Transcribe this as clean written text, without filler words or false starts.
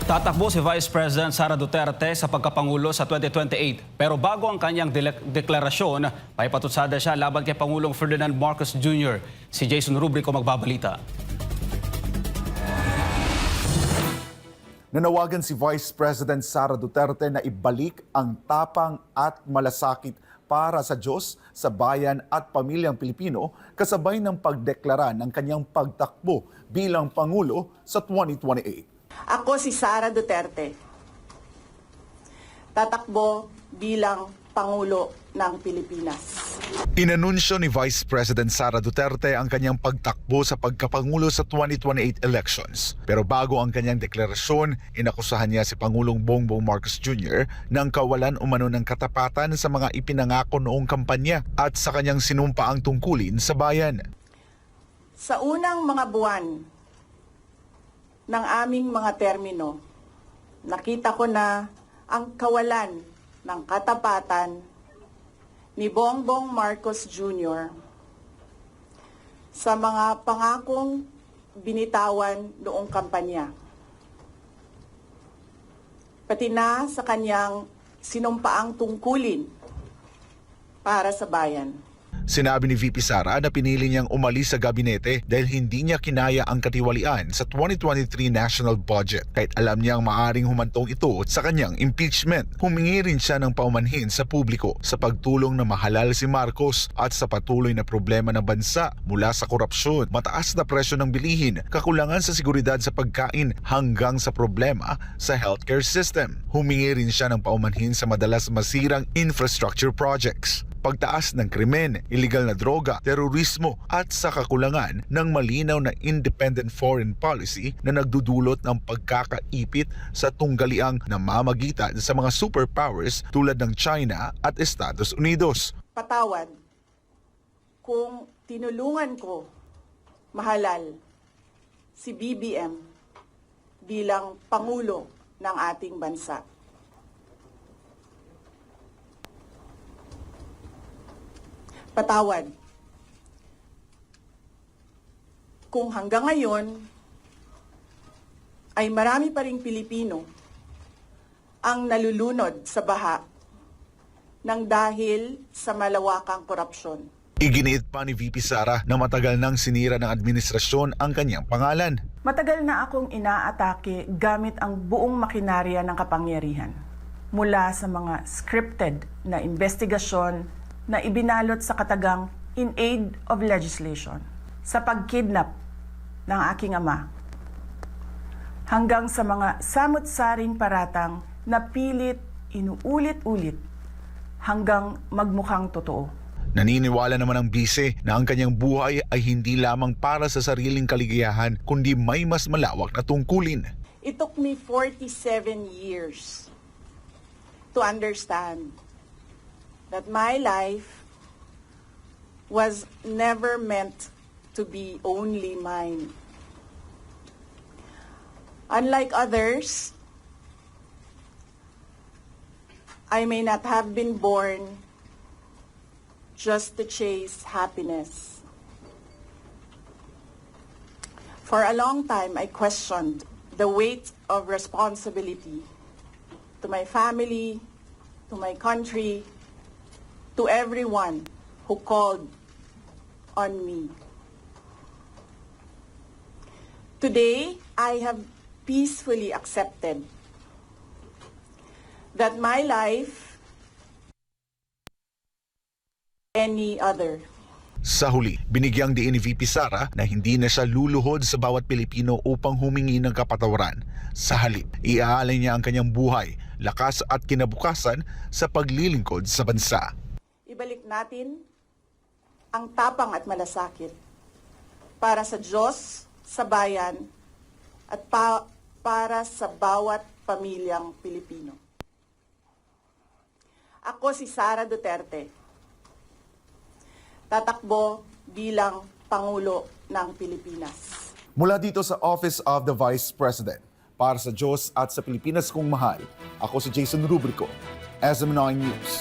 Tatakbo si Vice President Sara Duterte sa pagkapangulo sa 2028. Pero bago ang kanyang deklarasyon, paipatutsada siya laban kay Pangulong Ferdinand Marcos Jr. Si Jason Rubrico magbabalita. Nanawagan si Vice President Sara Duterte na ibalik ang tapang at malasakit para sa Diyos, sa bayan at pamilyang Pilipino kasabay ng pagdeklara ng kanyang pagtakbo bilang Pangulo sa 2028. Ako si Sara Duterte. Tatakbo bilang Pangulo ng Pilipinas. Inanunsyo ni Vice President Sara Duterte ang kanyang pagtakbo sa pagkapangulo sa 2028 elections. Pero bago ang kanyang deklarasyon, inakusahan niya si Pangulong Bongbong Marcos Jr. ng kawalan umano ng katapatan sa mga ipinangako noong kampanya at sa kanyang sinumpaang tungkulin sa bayan. Sa unang mga buwan ng aming mga termino, nakita ko na ang kawalan ng katapatan ni Bongbong Marcos Jr. sa mga pangakong binitawan noong kampanya. Pati na sa kanyang sinumpaang tungkulin para sa bayan. Sinabi ni VP Sara na pinili niyang umalis sa gabinete dahil hindi niya kinaya ang katiwalian sa 2023 national budget kahit alam niyang maaring humantong ito sa kanyang impeachment. Humingi rin siya ng paumanhin sa publiko sa pagtulong na mahalal si Marcos at sa patuloy na problema ng bansa mula sa korupsyon, mataas na presyo ng bilihin, kakulangan sa seguridad sa pagkain hanggang sa problema sa healthcare system. Humingi rin siya ng paumanhin sa madalas masirang infrastructure projects, pagtaas ng krimen, illegal na droga, terorismo at sa kakulangan ng malinaw na independent foreign policy na nagdudulot ng pagkakaipit sa tunggaliang namamagitan sa mga superpowers tulad ng China at Estados Unidos. Patawad kung tinulungan ko mahalal si BBM bilang Pangulo ng ating bansa. Patawad kung hanggang ngayon ay marami pa ring Pilipino ang nalulunod sa baha ng dahil sa malawakang korupsyon. Iginiit pa ni VP Sara na matagal nang sinira ng administrasyon ang kanyang pangalan. Matagal na akong inaatake gamit ang buong makinarya ng kapangyarihan. Mula sa mga scripted na investigasyon na ibinalot sa katagang in aid of legislation, sa pagkidnap ng aking ama, hanggang sa mga samut-saring paratang na pilit inuulit-ulit hanggang magmukhang totoo. Naniniwala naman ang bise na ang kanyang buhay ay hindi lamang para sa sariling kaligayahan kundi may mas malawak na tungkulin. It took me 47 years to understand that my life was never meant to be only mine. Unlike others, I may not have been born just to chase happiness. For a long time, I questioned the weight of responsibility to my family, to my country, to everyone who called on me. Today, I have peacefully accepted that my life any other. Sa huli, binigyang diin ni VP Sara na hindi na siya luluhod sa bawat Pilipino upang humingi ng kapatawaran. Sa halip, iaalay niya ang kanyang buhay, lakas at kinabukasan sa paglilingkod sa bansa. Ibalik natin ang tapang at malasakit para sa Diyos, sa bayan, at para sa bawat pamilyang Pilipino. Ako si Sara Duterte. Tatakbo bilang Pangulo ng Pilipinas. Mula dito sa Office of the Vice President, para sa Diyos at sa Pilipinas kong mahal, ako si Jason Rubrico, SM9 News.